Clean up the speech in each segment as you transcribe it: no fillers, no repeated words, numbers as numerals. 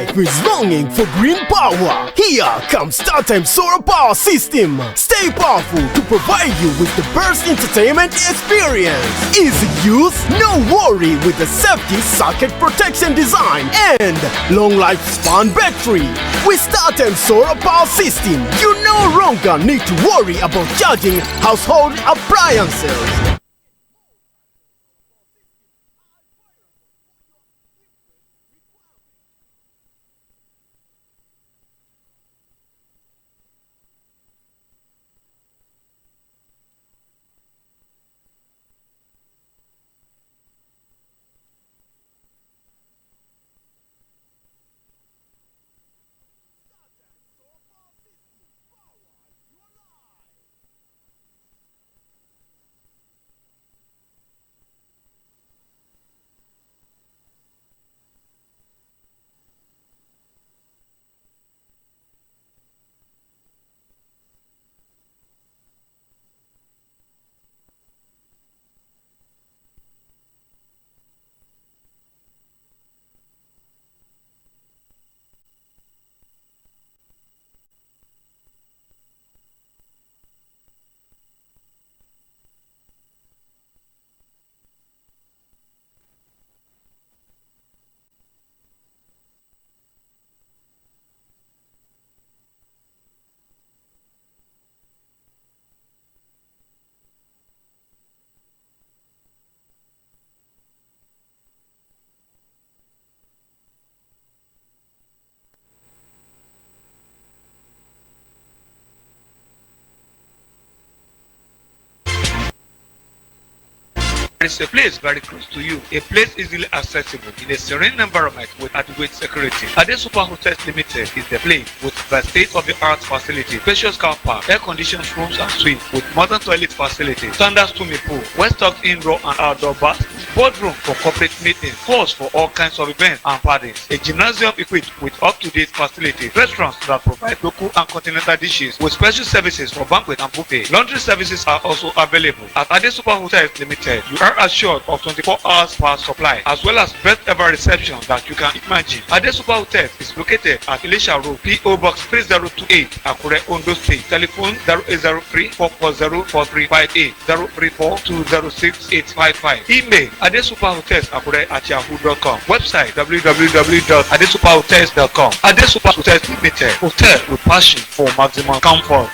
life is longing for green power. Here comes StarTime Solar Power System. Stay powerful to provide you with the best entertainment experience. Easy use, no worry with the safety socket protection design and long lifespan battery. With StarTime Solar Power System, you no longer need to worry about charging household appliances. There is a place very close to you, a place easily accessible in a serene environment with adequate security. Ade Super Hotels Limited is the place with the state-of-the-art facility, spacious car park, air-conditioned rooms and suites with modern toilet facilities, standard swimming pool, well-stocked indoor and outdoor baths, boardroom for corporate meetings, halls for all kinds of events and parties, a gymnasium equipped with up-to-date facilities, restaurants that provide local and continental dishes with special services for banquet and buffet. Laundry services are also available. At Ade Super Hotels Limited, you are assured of 24 hours power supply as well as best ever reception that you can imagine. Ade Super Hotels is located at Elisha Road, PO Box 3028, Akure, Ondo State. Telephone 0803-440-4358, 034-206-855. Email adesuperhotels@yahoo.com. Website www.adesuperhotels.com. Ade Super Hotels Limited, hotel with passion for maximum comfort.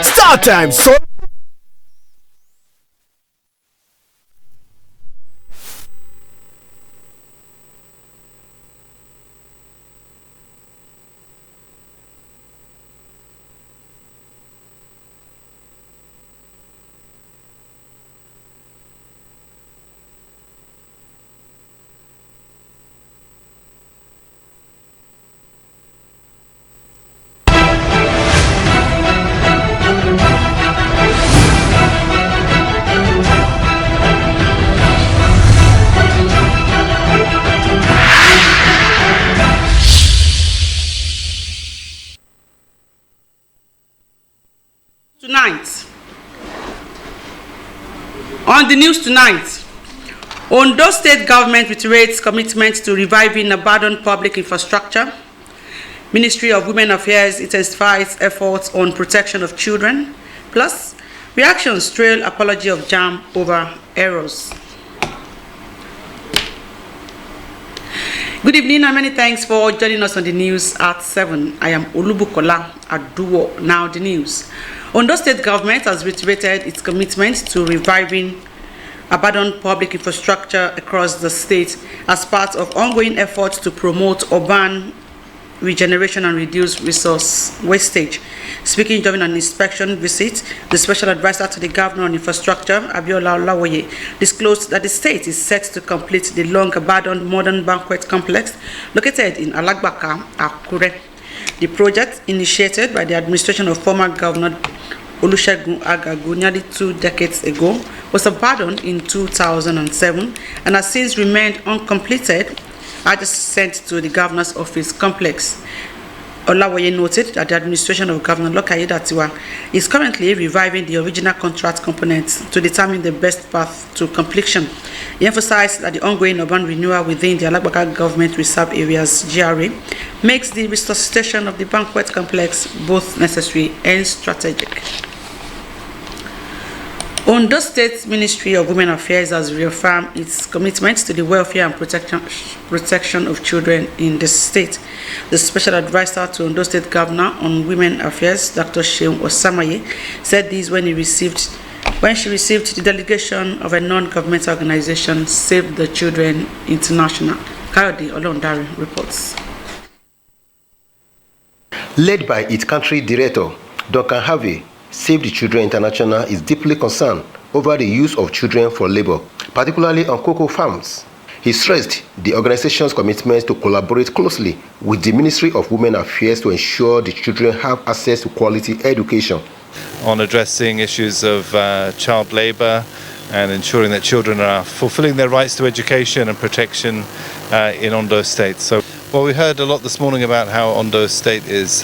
StarTime Solar. On the news tonight, Ondo State government reiterates commitment to reviving abandoned public infrastructure. Ministry of Women Affairs intensifies efforts on protection of children. Plus, reactions trail apology of JAM over errors. Good evening and many thanks for joining us on the news at 7. I am Olubukola Aduwo. Now the news. Ondo State government has reiterated its commitment to reviving abandoned public infrastructure across the state as part of ongoing efforts to promote urban regeneration and reduce resource wastage. Speaking during an inspection visit, the Special Advisor to the Governor on Infrastructure, Abiola Olawoye, disclosed that the state is set to complete the long-abandoned modern banquet complex located in Nta Akure. The project, initiated by the administration of former Governor Olusegun Agagu nearly 2 decades ago, was abandoned in 2007 and has since remained uncompleted adjacent to the Governor's Office complex. Olawoye noted that the administration of Governor Lokaye Datiwa is currently reviving the original contract components to determine the best path to completion. He emphasized that the ongoing urban renewal within the Alagbaka Government Reserve Areas (GRA) makes the resuscitation of the banquet complex both necessary and strategic. Ondo State Ministry of Women Affairs has reaffirmed its commitment to the welfare and protection of children in the state. The Special Advisor to Ondo State Governor on Women Affairs, Dr. Sheung Osamaye, said this when she received the delegation of a non-governmental organization, Save the Children International. Kayode Olondari reports. Led by its country director, Dr. Harvey, Save the Children International is deeply concerned over the use of children for labor, particularly on cocoa farms. He stressed the organization's commitment to collaborate closely with the Ministry of Women Affairs to ensure the children have access to quality education. On addressing issues of child labor and ensuring that children are fulfilling their rights to education and protection in Ondo State. Well, we heard a lot this morning about how Ondo State is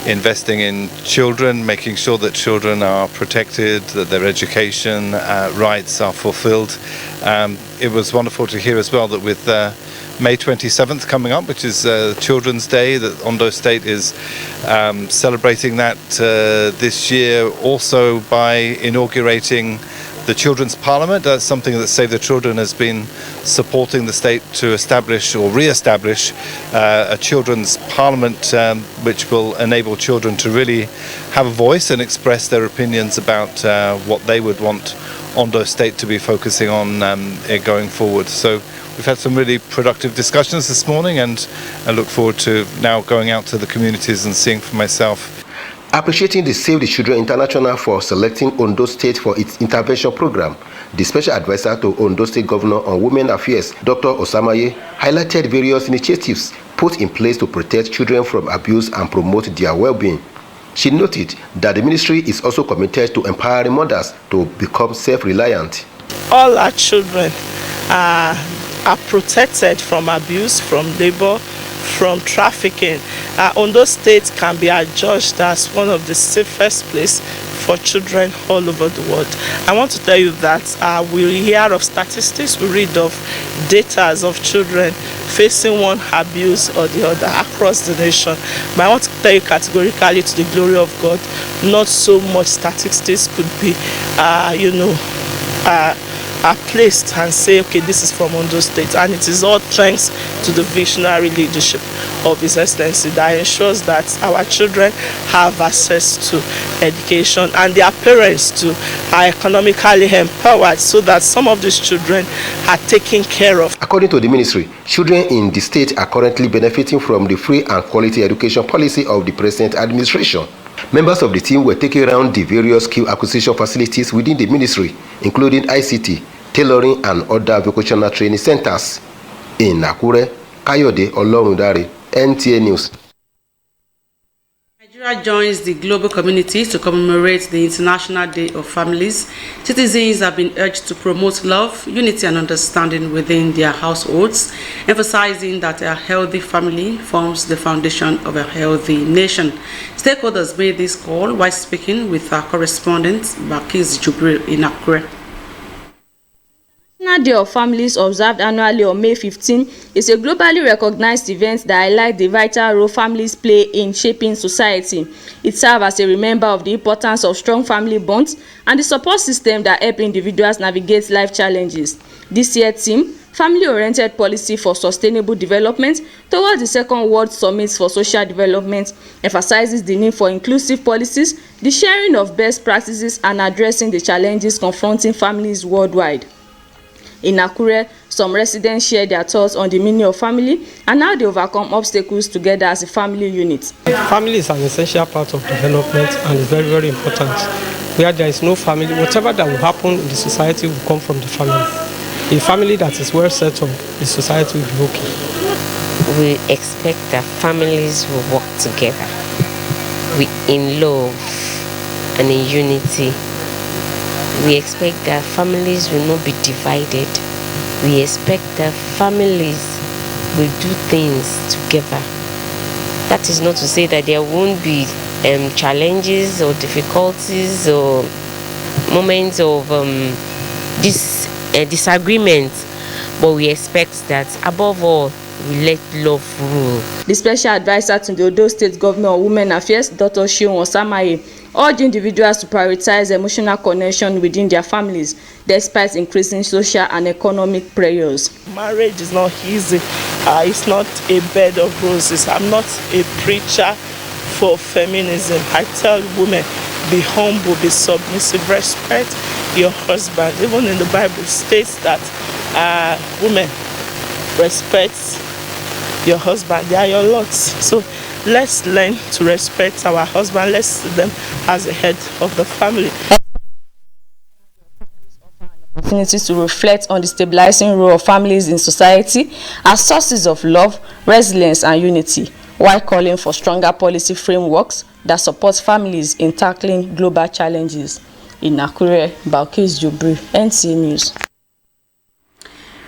investing in children, making sure that children are protected, that their education rights are fulfilled. It was wonderful to hear as well that with May 27th coming up, which is Children's Day, that Ondo State is celebrating that this year also by inaugurating the Children's Parliament. That's something that Save the Children has been supporting the state to establish or re-establish a Children's Parliament which will enable children to really have a voice and express their opinions about what they would want Ondo State to be focusing on going forward. So we've had some really productive discussions this morning, and I look forward to now going out to the communities and seeing for myself. Appreciating the Save the Children International for selecting Ondo State for its intervention program, the Special Advisor to Ondo State Governor on Women Affairs, Dr. Osamaye, highlighted various initiatives put in place to protect children from abuse and promote their well-being. She noted that the ministry is also committed to empowering mothers to become self-reliant. All our children are protected from abuse, from labor, from trafficking. Ondo State can be adjudged as one of the safest places for children all over the world. I want to tell you that we hear of statistics, we read of data of children facing one abuse or the other across the nation. But I want to tell you categorically, to the glory of God, not so much statistics could be, are placed and say, okay, this is from Ondo State, and it is all thanks to the visionary leadership of His Excellency that ensures that our children have access to education and their parents too are economically empowered so that some of these children are taken care of. According to the ministry, children in the state are currently benefiting from the free and quality education policy of the present administration. Members of the team were taking around the various skill acquisition facilities within the ministry, including ICT, tailoring, and other vocational training centers. In Akure, Kayode Olorundare, NTA News. Nigeria joins the global community to commemorate the International Day of Families. Citizens have been urged to promote love, unity, and understanding within their households, emphasizing that a healthy family forms the foundation of a healthy nation. Stakeholders made this call while speaking with our correspondent, Bakiz Jubril in Akure. International Day of Families, observed annually on May 15, is a globally recognized event that highlights the vital role families play in shaping society. It serves as a reminder of the importance of strong family bonds and the support system that help individuals navigate life challenges. This year's theme, family-oriented policy for sustainable development towards the Second World Summit for Social Development emphasizes the need for inclusive policies, the sharing of best practices, and addressing the challenges confronting families worldwide. In Akure, some residents share their thoughts on the meaning of family and how they overcome obstacles together as a family unit. Family is an essential part of development and is very, very important. Where there is no family, whatever that will happen in the society will come from the family. A family that is well settled, the society will be okay. We expect that families will work together in love and in unity. We expect that families will not be divided. We expect that families will do things together. That is not to say that there won't be challenges or difficulties or moments of disagreement, but we expect that above all, we let love rule. The special advisor to the Ondo State Governor on Women Affairs, Dr. Osamaye, urged individuals to prioritize emotional connection within their families despite increasing social and economic pressures. Marriage is not easy. It's not a bed of roses. I'm not a preacher for feminism. I tell women, be humble, be submissive, respect your husband. Even in the Bible states that women respect your husband. They are your lords. So let's learn to respect our husband. Let's see them as the head of the family. Opportunities to reflect on the stabilizing role of families in society as sources of love, resilience, and unity, while calling for stronger policy frameworks that support families in tackling global challenges. In Akure, Balkis Jubri, NTA News.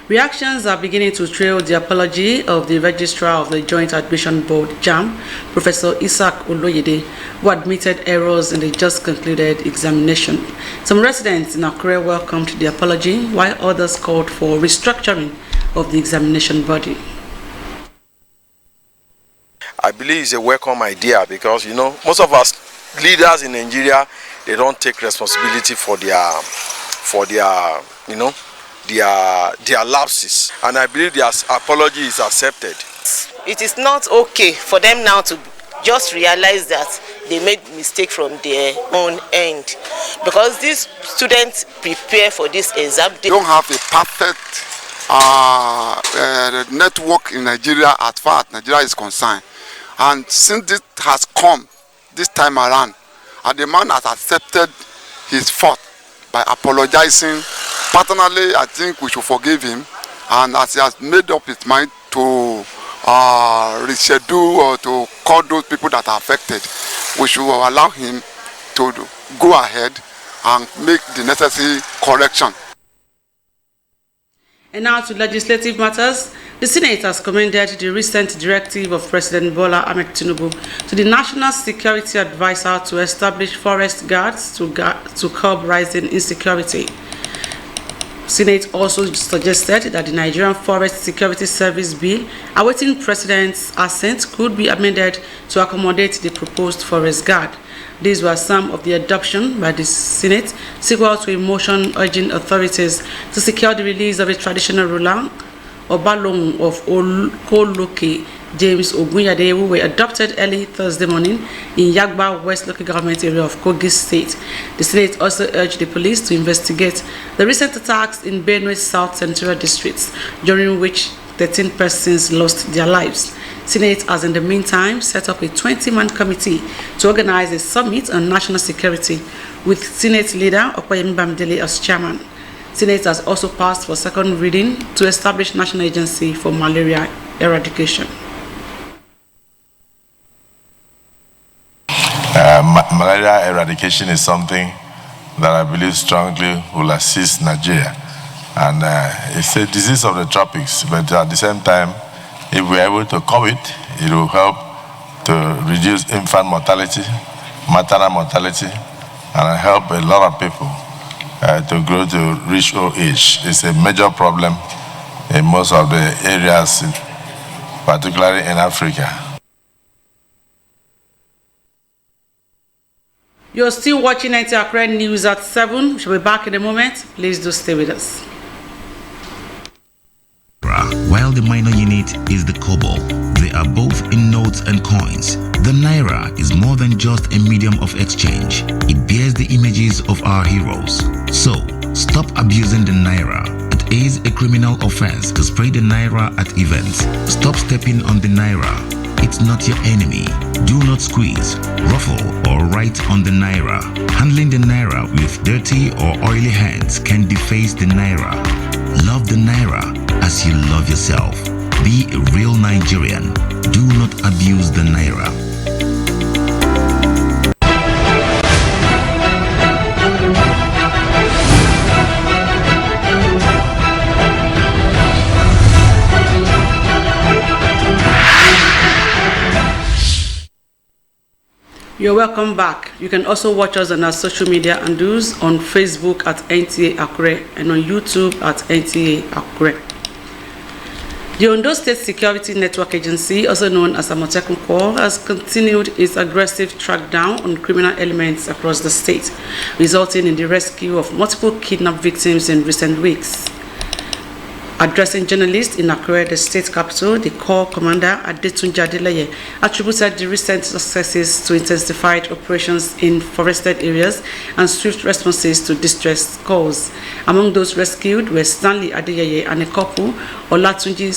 Reactions are beginning to trail the apology of the registrar of the Joint Admission Board, JAMB, Professor Isaac Oloyede, who admitted errors in the just concluded examination. Some residents in Akure welcomed the apology, while others called for restructuring of the examination body. I believe it's a welcome idea because, most of us leaders in Nigeria, they don't take responsibility for their lapses, and I believe their apology is accepted. It is not okay for them now to just realize that they made mistake from their own end, because these students prepare for this exam. They don't have a perfect network in Nigeria as far as Nigeria is concerned, and since this has come this time around, and the man has accepted his fault by apologizing. Personally, I think we should forgive him, and as he has made up his mind to reschedule or to call those people that are affected, we should allow him to go ahead and make the necessary correction. And now to legislative matters. The Senate has commended the recent directive of President Bola Ahmed Tinubu to the National Security Advisor to establish forest guards to curb rising insecurity. Senate also suggested that the Nigerian Forest Security Service Bill, awaiting President's assent, could be amended to accommodate the proposed forest guard. These were some of the adoption by the Senate, sequel to a motion urging authorities to secure the release of a traditional ruler, Obalong of Koloke, James Ogunyade, who were adopted early Thursday morning in Yagba West local government area of Kogi State. The Senate also urged the police to investigate the recent attacks in Benue South Central districts, during which 13 persons lost their lives. Senate has in the meantime set up a 20-man committee to organize a summit on national security with Senate leader Okoyemi Bamidele as chairman. Senate has also passed for second reading to establish National Agency for Malaria Eradication. Malaria eradication is something that I believe strongly will assist Nigeria. And it's a disease of the tropics, but at the same time, if we're able to curb it, it will help to reduce infant mortality, maternal mortality, and help a lot of people to grow to reach old age. It's a major problem in most of the areas, particularly in Africa. You're still watching Nta Akure News at 7. We shall be back in a moment. Please do stay with us. while the minor unit is the kobo. They are both in notes and coins. The naira is more than just a medium of exchange. It bears the images of our heroes. So, stop abusing the naira. It is a criminal offense to spray the naira at events. Stop stepping on the naira. It's not your enemy. Do not squeeze, ruffle, or write on the naira. Handling the naira with dirty or oily hands can deface the naira. Love the naira as you love yourself. Be a real Nigerian. Do not abuse the naira. You're welcome back. You can also watch us on our social media handles on Facebook at Nta Akure and on YouTube at Nta Akure. The Ondo State Security Network Agency, also known as Amotekun Corps, has continued its aggressive trackdown on criminal elements across the state, resulting in the rescue of multiple kidnapped victims in recent weeks. Addressing journalists in Akure, the state capital, the Corps Commander Adetunji Adeleye attributed the recent successes to intensified operations in forested areas and swift responses to distress calls. Among those rescued were Stanley Adeyeye and a couple, Olatunji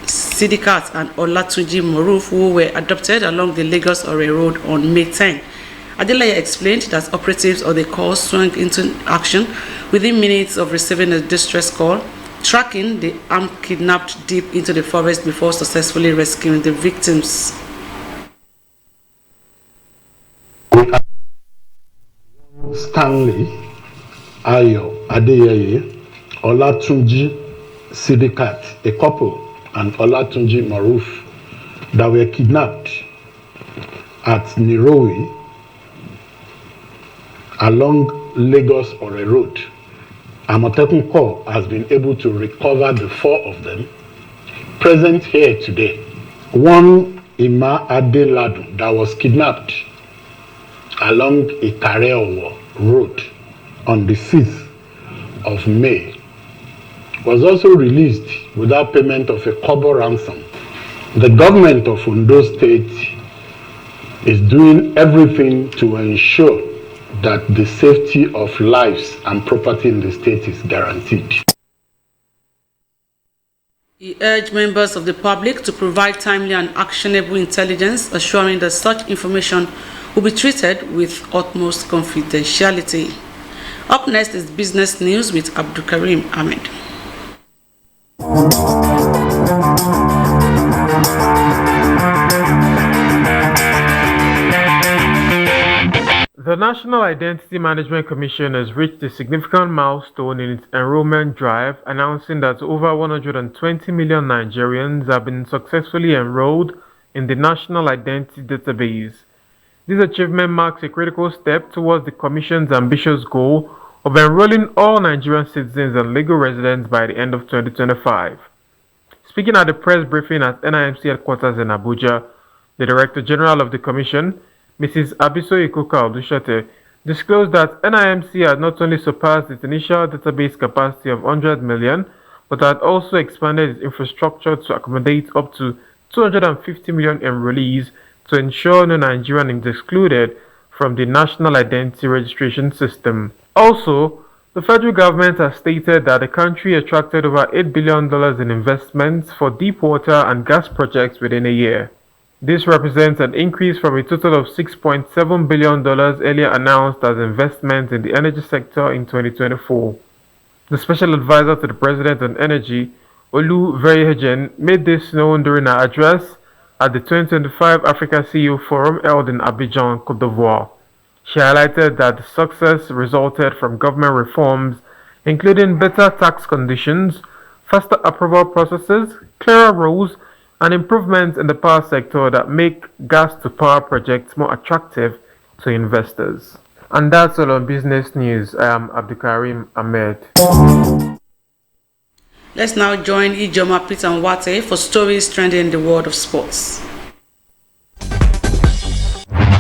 Sidikat and Olatunji Moruf, who were adopted along the Lagos-Ore Road on May 10. Adeleye explained that operatives of the Corps swung into action within minutes of receiving a distress call, tracking the armed kidnapped deep into the forest before successfully rescuing the victims. Stanley Ayo Adeyeye, Olatunji Sidikat, a couple, and Olatunji Maruf that were kidnapped at Nirowi along Lagos-Ore Road. Amotekun Corps has been able to recover the 4 of them present here today. One, Ima Adeladu, that was kidnapped along Ikareowo Road on the 6th of May, was also released without payment of a kobo ransom. The government of Ondo State is doing everything to ensure that the safety of lives and property in the state is guaranteed. He urged members of the public to provide timely and actionable intelligence, assuring that such information will be treated with utmost confidentiality. Up next is business news with Abdulkarim Ahmed. The National Identity Management Commission has reached a significant milestone in its enrollment drive, announcing that over 120 million Nigerians have been successfully enrolled in the National Identity Database. This achievement marks a critical step towards the Commission's ambitious goal of enrolling all Nigerian citizens and legal residents by the end of 2025. Speaking at the press briefing at NIMC headquarters in Abuja, the Director General of the Commission, Mrs. Abisoye Ikuka-Odushete, disclosed that NIMC had not only surpassed its initial database capacity of 100 million, but had also expanded its infrastructure to accommodate up to 250 million enrollees to ensure no Nigerian is excluded from the National Identity Registration System. Also, the federal government has stated that the country attracted over $8 billion in investments for deep water and gas projects within a year. This represents an increase from a total of $6.7 billion earlier announced as investments in the energy sector in 2024. The Special Advisor to the President on Energy, Olu Veyehejen, made this known during her address at the 2025 Africa CEO Forum held in Abidjan, Côte d'Ivoire. She highlighted that the success resulted from government reforms, including better tax conditions, faster approval processes, clearer rules, and improvements in the power sector that make gas-to-power projects more attractive to investors. And that's all on business news. I am Abdulkarim Ahmed. Let's now join Ijoma Peter Nwate for stories trending in the world of sports.